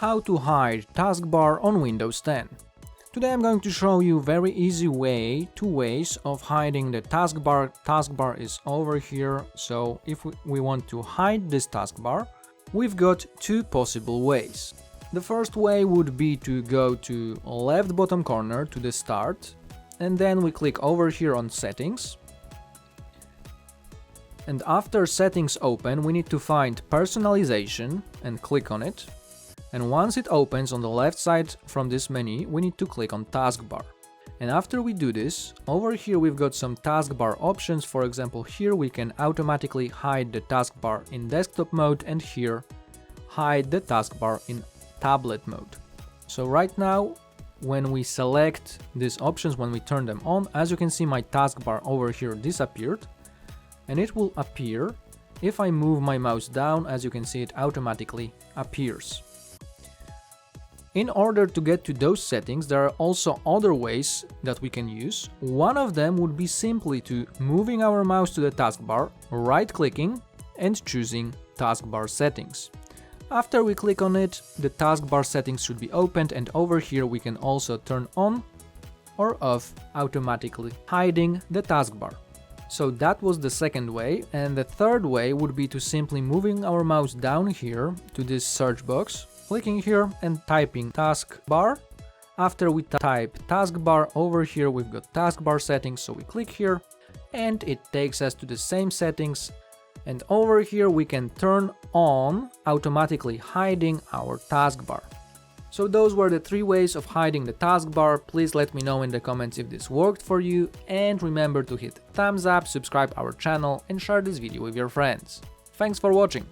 How to hide taskbar on Windows 10. Today I'm going to show you very easy two ways of hiding the taskbar. Taskbar is over here, so if we want to hide this taskbar, we've got two possible ways. The first way would be to go to left bottom corner to the start, and then we click over here on settings. And after settings open, we need to find personalization and click on it. And once it opens on the left side from this menu, we need to click on taskbar. And after we do this, over here we've got some taskbar options. For example, here we can automatically hide the taskbar in desktop mode, and here hide the taskbar in tablet mode. So right now, when we select these options, when we turn them on, as you can see, my taskbar over here disappeared, and it will appear if I move my mouse down. As you can see, it automatically appears. In order to get to those settings, there are also other ways that we can use. One of them would be simply to moving our mouse to the taskbar, right-clicking and choosing taskbar settings. After we click on it, the taskbar settings should be opened, and over here we can also turn on or off automatically hiding the taskbar. So that was the second way, and the third way would be to simply moving our mouse down here to this search box, clicking here and typing taskbar. After we type taskbar, over here we've got taskbar settings, so we click here and it takes us to the same settings, and over here we can turn on automatically hiding our taskbar. So those were the three ways of hiding the taskbar. Please let me know in the comments if this worked for you, and remember to hit thumbs up, subscribe our channel and share this video with your friends. Thanks for watching!